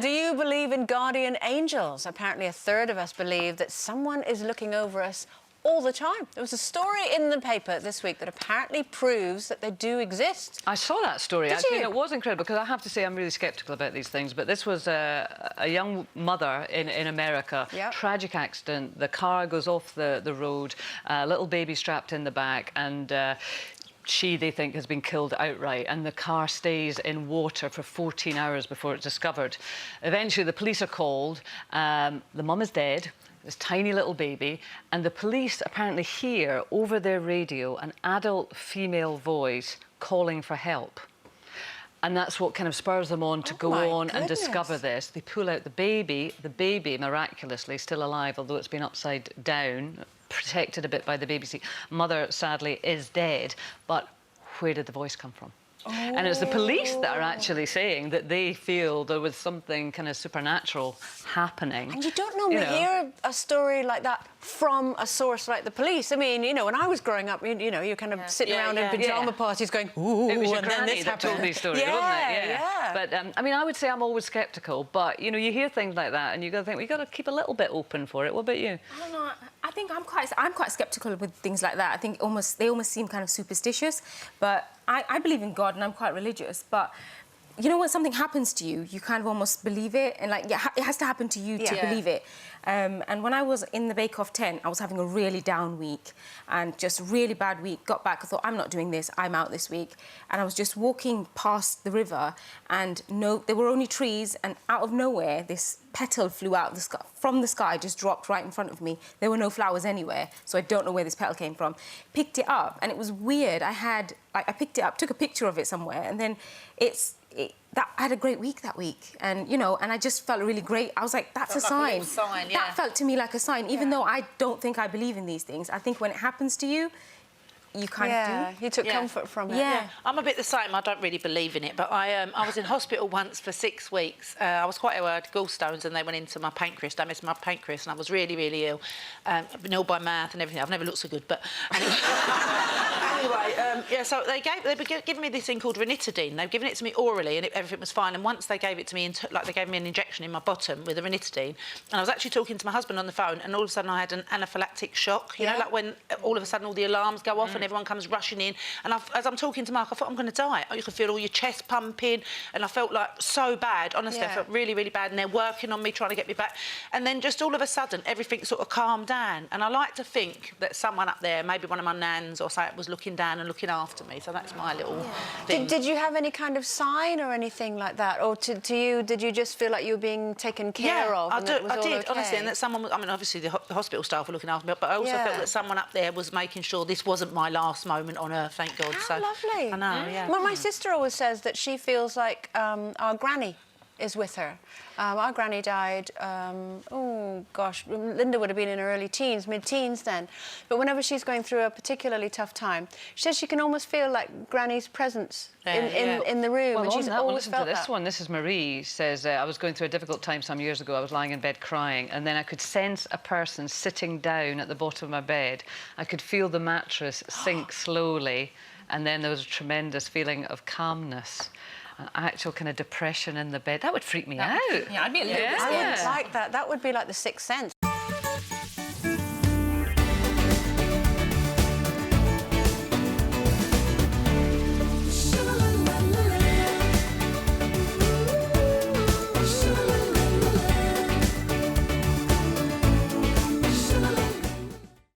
Do you believe in guardian angels? Apparently a third of us believe that someone is looking over us all the time. There was a story in the paper this week that apparently proves that they do exist. I saw that story, Did actually, you? and it was incredible, because I have to say I'm really sceptical about these things, but this was a young mother in America. Yep. Tragic accident. The car goes off the road, a little baby strapped in the back, and they think, has been killed outright, and the car stays in water for 14 hours before it's discovered. Eventually, the police are called. The mum is dead, this tiny little baby, and the police apparently hear over their radio an adult female voice calling for help. And that's what kind of spurs them on to go on and discover this. They pull out the baby miraculously still alive, although it's been upside down, protected a bit by the baby seat. Mother, sadly, is dead. But where did the voice come from? And it's the police that are actually saying that they feel there was something kind of supernatural happening. And you don't normally hear a story like that from a source like the police. I mean, you know, when I was growing up, you're kind of sitting around in pyjama parties going, ooh, it was your and then granny this that happened. told these stories, wasn't it? Yeah. But, I mean, I would say I'm always sceptical, but, you know, you hear things like that and you got to think, we've got to keep a little bit open for it. What about you? I don't know. I think I'm quite sceptical with things like that. I think they almost seem kind of superstitious, but I believe in God and I'm quite religious, but you know, when something happens to you, you kind of almost believe it, and like it has to happen to you to believe it. And when I was in the Bake Off tent, I was having a really down week and just really bad week. Got back, I thought, I'm not doing this, I'm out this week. And I was just walking past the river and there were only trees, and out of nowhere, this petal flew out of the sky, from the sky, just dropped right in front of me. There were no flowers anywhere, so I don't know where this petal came from. Picked it up, and it was weird. I picked it up, took a picture of it somewhere, and then I had a great week that week, and and I just felt really great. I was like, that's a sign. That felt to me like a sign, even though I don't think I believe in these things. I think when it happens to you, you kind of do. You took comfort from it. Yeah. I'm a bit the same. I don't really believe in it, but I was in hospital once for 6 weeks. I was quite ill. I had gallstones, and they went into my pancreas, damaged my pancreas, and I was really, really ill. I've been ill by mouth and everything. I've never looked so good, but anyway, so they were giving me this thing called ranitidine. They've given it to me orally, and everything was fine. And once they gave it to me, they gave me an injection in my bottom with the ranitidine, and I was actually talking to my husband on the phone, and all of a sudden I had an anaphylactic shock. You know, like when all of a sudden all the alarms go off and everyone comes rushing in. And as I'm talking to Mark, I thought, I'm going to die. You could feel all your chest pumping, and I felt like so bad. Honestly, I felt really, really bad. And they're working on me, trying to get me back. And then just all of a sudden, everything sort of calmed down. And I like to think that someone up there, maybe one of my nans or something, was looking down and looking after me. So that's my little thing. Did you have any kind of sign or anything like that? Or to you, did you just feel like you were being taken care of? I did, okay? honestly. And that someone was, I mean, obviously the hospital staff were looking after me, but I also felt that someone up there was making sure this wasn't my last moment on earth, thank God. How lovely. I know, yeah. Well, my sister always says that she feels like our granny is with her. Our granny died, oh gosh, Linda would have been in her early teens, mid-teens then. But whenever she's going through a particularly tough time, she says she can almost feel like Granny's presence in the room. Well, and she's always felt listen to this one. This is Marie, says, I was going through a difficult time some years ago. I was lying in bed crying, and then I could sense a person sitting down at the bottom of my bed. I could feel the mattress sink slowly, and then there was a tremendous feeling of calmness. An actual kind of depression in the bed. That would freak me out. Yeah, I'd be a little bit I scared. wouldn't like that. That would be like the Sixth Sense.